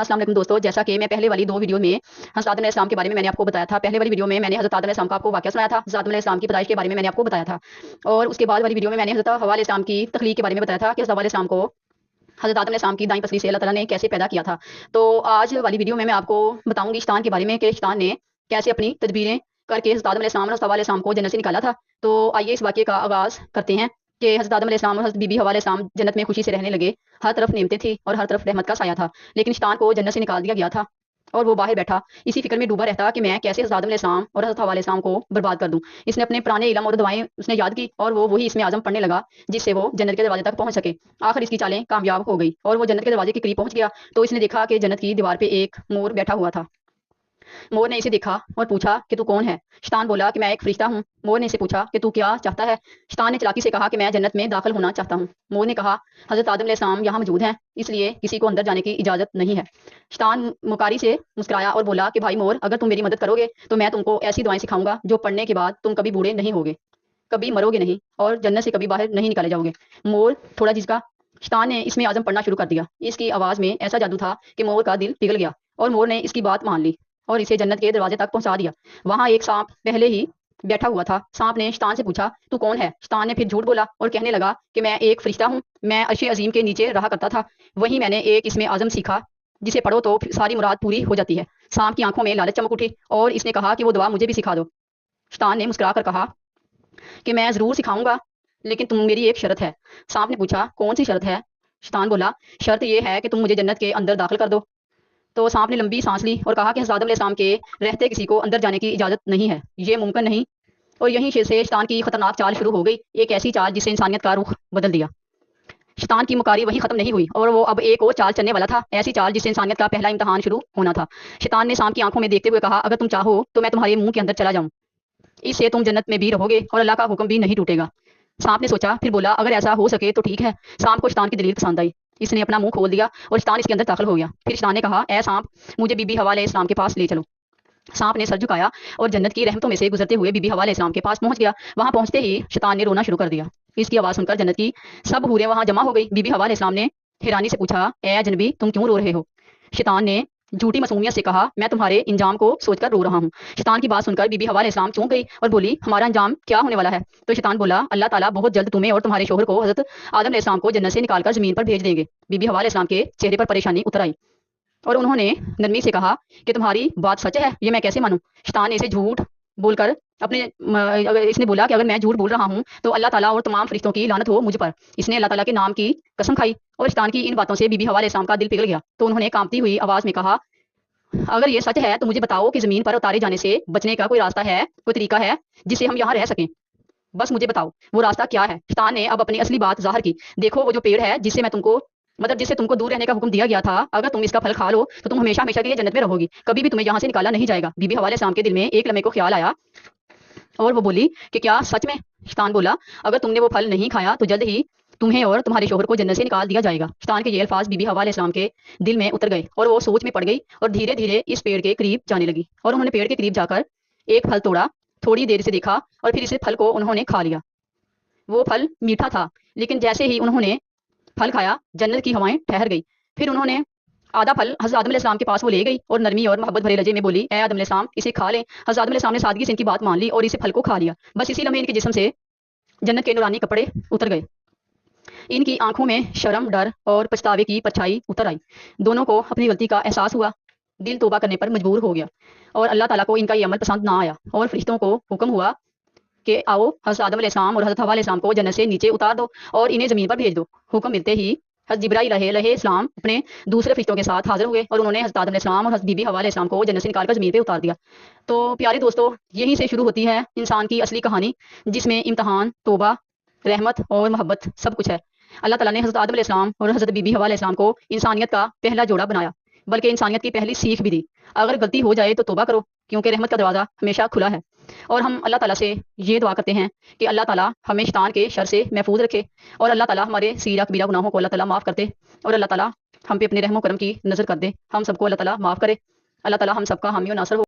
अस्सलाम वालेकुम दोस्तों, जैसा कि मैं पहले वाली 2 वीडियो में हज़रत आदम अलैहिस्सलाम के बारे में मैंने आपको बताया था। पहले वाली वीडियो में मैंने हज़रत आदम अलैहिस्सलाम का आपको वाक़या सुनाया था। हज़रत आदम अलैहिस्सलाम की पैदाइश के बारे में मैंने आपको बताया था। और उसके बाद वाली वीडियो में मैंने हज़रत हव्वा अलैहिस्सलाम की तख़लीक़ के बारे में बताया था कि हज़रत हव्वा अलैहिस्सलाम को हज़रत आदम अलैहिस्सलाम की दाईं पसली से अल्लाह ताला ने कैसे पैदा किया था। तो आज वाली वीडियो में मैं आपको बताऊँगी शैतान के बारे में कि शैतान ने कैसे अपनी तदबीरें करके हज़रत आदम अलैहिस्सलाम और हज़रत हव्वा अलैहिस्सलाम को जन्नत से निकाला था। तो आइए इस वाक़ये का आगाज़ करते हैं कि हज़रत आदम अलैहिस्सलाम और हज़रत बीबी हव्वा अलैहिस्सलाम जन्नत में खुशी से रहने लगे। हर तरफ नेमतें थी और हर तरफ रहमत का साया था। लेकिन शैतान को जन्नत से निकाल दिया गया था और वो बाहर बैठा इसी फ़िक्र में डूबा रहता कि मैं कैसे हज़रत आदम अलैहिस्सलाम और हज़रत हव्वा अलैहिस्सलाम को बर्बाद कर दूँ। इसने अपने पुराने इल्म और दुआएँ उसने याद की और वो वही इसमें आज़म पढ़ने लगा जिससे वो जन्नत के दरवाजे तक पहुँच सके। आखिर इसकी चालें कामयाब हो गई और वो जन्नत के दरवाजे के करीब पहुँच गया तो इसने देखा कि जन्नत की दीवार पे एक मोर बैठा हुआ था। मोर ने इसे देखा और पूछा कि तू कौन है? शैतान बोला कि मैं एक फरिश्ता हूँ। मोर ने इसे पूछा कि तू क्या चाहता है? शैतान ने चालाकी से कहा कि मैं जन्नत में दाखिल होना चाहता हूँ। मोर ने कहा हज़रत आदम अलैहिस्सलाम यहाँ मौजूद हैं, इसलिए किसी को अंदर जाने की इजाज़त नहीं है। शैतान मुकारी से मुस्कुराया और बोला कि भाई मोर, अगर तुम मेरी मदद करोगे तो मैं तुमको ऐसी दुआएं सिखाऊंगा जो पढ़ने के बाद तुम कभी बूढ़े नहीं होगे, कभी मरोगे नहीं और जन्नत से कभी बाहर नहीं निकाले जाओगे। मोर थोड़ा झिझका। शैतान ने इसमें आज़म पढ़ना शुरू कर दिया। इसकी आवाज़ में ऐसा जादू था कि मोर का दिल पिघल गया और मोर ने इसकी बात मान ली और इसे जन्नत के दरवाजे तक पहुंचा दिया। वहां एक सांप पहले ही बैठा हुआ था। सांप ने शैतान से पूछा तू कौन है? शैतान ने फिर झूठ बोला और कहने लगा कि मैं एक फरिश्ता हूँ, मैं अर्श अजीम के नीचे रहा करता था। वहीं मैंने एक इसमें आज़म सीखा जिसे पढ़ो तो सारी मुराद पूरी हो जाती है। सांप की आंखों में लालच चमक उठी और इसने कहा कि वो दुआ मुझे भी सिखा दो। शैतान ने मुस्कुरा कर कहा कि मैं ज़रूर सिखाऊंगा, लेकिन तुम मेरी एक शर्त है। सांप ने पूछा कौन सी शर्त है? शैतान बोला शर्त ये है कि तुम मुझे जन्नत के अंदर दाखिल कर दो। तो सांप ने लंबी सांस ली और कहा कि हज़रत आदम अलैहिस्सलाम के रहते किसी को अंदर जाने की इजाज़त नहीं है, ये मुमकिन नहीं। और यहीं से शैतान की खतरनाक चाल शुरू हो गई, एक ऐसी चाल जिससे इंसानियत का रुख बदल दिया। शैतान की मुकारी वहीं खत्म नहीं हुई और वो अब एक और चाल चलने वाला था, ऐसी चाल जिससे इंसानियत का पहला इम्तिहान शुरू होना था। शैतान ने सांप की आंखों में देखते हुए कहा अगर तुम चाहो तो मैं तुम्हारे मुंह के अंदर चला जाऊं, इससे तुम जन्नत में भी रहोगे और अल्लाह का हुक्म भी नहीं टूटेगा। सांप ने सोचा, फिर बोला अगर ऐसा हो सके तो ठीक है। सांप को शैतान की दलील पसंद आई। इसने अपना मुंह खोल दिया और शैतान इसके अंदर दाखिल हो गया। फिर शैतान ने कहा ए सांप, मुझे बीबी हव्वा अलैहिस्सलाम के पास ले चलो। सांप ने सर झुकाया और जन्नत की रहमतों में से गुजरते हुए बीबी हव्वा अलैहिस्सलाम के पास पहुंच गया। वहां पहुंचते ही शैतान ने रोना शुरू कर दिया। इसकी आवाज़ सुनकर जन्नत की सब हूरें वहां जमा हो गई। बीबी हव्वा अलैहिस्सलाम ने हैरानी से पूछा ए अजनबी, तुम क्यों रो रहे हो? शैतान ने झूठी मासूमियत से कहा मैं तुम्हारे इंजाम को सोचकर रो रहा हूँ। शैतान की बात सुनकर बीबी हव्वा अलैहिस्सलाम चौंक गई और बोली हमारा इंजाम क्या होने वाला है? तो शैतान बोला अल्लाह ताला बहुत जल्द तुम्हें और तुम्हारे शोहर को हज़रत आदम अलैहिस्सलाम को जन्नत से निकालकर ज़मीन पर भेज देंगे। बीबी हव्वा अलैहिस्सलाम के चेहरे पर परेशानी उतर आई और उन्होंने नरमी से कहा कि तुम्हारी बात सच है, ये मैं कैसे मानूं? शैतान ने इसे झूठ बोलकर अपने अगर इसने बोला कि अगर मैं झूठ बोल रहा हूँ तो अल्लाह ताला और तमाम फरिश्तों की लानत हो मुझ पर। इसने अल्लाह ताला के नाम की कसम खाई और शैतान की इन बातों से बीबी हव्वा अलैहिस्सलाम का दिल पिघल गया। तो उन्होंने कांपती हुई आवाज़ में कहा अगर ये सच है तो मुझे बताओ कि ज़मीन पर उतारे जाने से बचने का कोई रास्ता है, कोई तरीका है जिससे हम यहाँ रह सकें? बस मुझे बताओ वो रास्ता क्या है? शैतान ने अब अपनी असली बात ज़ाहिर की। देखो वो जो पेड़ है जिससे मैं तुमको जिससे तुमको दूर रहने का हुक्म दिया गया था, अगर तुम इसका फल खा लो तो तुम हमेशा हमेशा के लिए जन्नत में रहोगी, कभी भी तुम्हें यहाँ से निकाला नहीं जाएगा। बीबी हव्वा अलैहिस्सलाम के दिल में एक लम्हे को ख्याल आया और वो बोली कि क्या सच में? शैतान बोला अगर तुमने वो फल नहीं खाया तो जल्द ही तुम्हें और तुम्हारे शोहर को जन्नत से निकाल दिया जाएगा। शैतान के ये अल्फाज बीबी हव्वा अलैहिस्सलाम के दिल में उतर गए और वो सोच में पड़ गई और धीरे धीरे इस पेड़ के करीब जाने लगी और उन्होंने पेड़ के करीब जाकर एक फल तोड़ा, थोड़ी देर से देखा और फिर इस फल को उन्होंने खा लिया। वो फल मीठा था, लेकिन जैसे ही उन्होंने फल खाया जन्नत की हवाएं ठहर गई। फिर उन्होंने आधा फल हज़रत आदम अलैहिस्सलाम के पास वो ले गई और नरमी और मोहब्बत भरे लहजे में बोली ए आदम अलैहिस्सलाम, इसे खा लें। हज़रत आदम अलैहिस्सलाम ने सादगी से इनकी बात मान ली और इसे फल को खा लिया। बस इसी लम्हे इनके जिस्म से जन्नत के नूरानी कपड़े उतर गए। इनकी आंखों में शर्म, डर और पछतावे की परछाई उतर आई। दोनों को अपनी गलती का एहसास हुआ, दिल तौबा करने पर मजबूर हो गया और अल्लाह ताला को इनका ये अमल पसंद ना आया और फरिश्तों को हुक्म हुआ कि आओ हज़रत आदम अलैहिस्सलाम और हज़रत हव्वा अलैहिस्सलाम को जन्नत से नीचे उतार दो और इन्हें ज़मीन पर भेज दो। हुक्म मिलते ही हज़रत जिब्राईल अलैहिस्सलाम अपने दूसरे फरिश्तों के साथ हाजिर हुए और उन्होंने हज़रत आदम अलैहिस्सलाम और हज़रत बीबी हव्वा अलैहिस्सलाम को जन्नत से निकालकर ज़मीन पे उतार दिया। तो प्यारे दोस्तों, यहीं से शुरू होती है इंसान की असली कहानी, जिसमें इम्तहान, तौबा, रहमत और मोहब्बत सब कुछ है। अल्लाह ताला ने हज़रत आदम अलैहिस्सलाम और हज़रत बीबी हव्वा अलैहिस्सलाम को इंसानियत का पहला जोड़ा बनाया, बल्कि इंसानियत की पहली सीख भी दी। अगर गलती हो जाए तो तौबा करो, क्योंकि रहमत का दरवाज़ा हमेशा खुला है। और हम अल्लाह ताला से ये दुआ करते हैं कि अल्लाह ताला हमें शैतान के शर से महफूज रखे और अल्लाह ताला हमारे सीरा कबीरा गुनाहों को अल्लाह ताला माफ़ कर दे और अल्लाह ताला हम पे अपने रहमो करम की नज़र कर दे, हम सबको अल्लाह ताला माफ़ करे। अल्लाह ताला हम सबका हामी और नासर हो।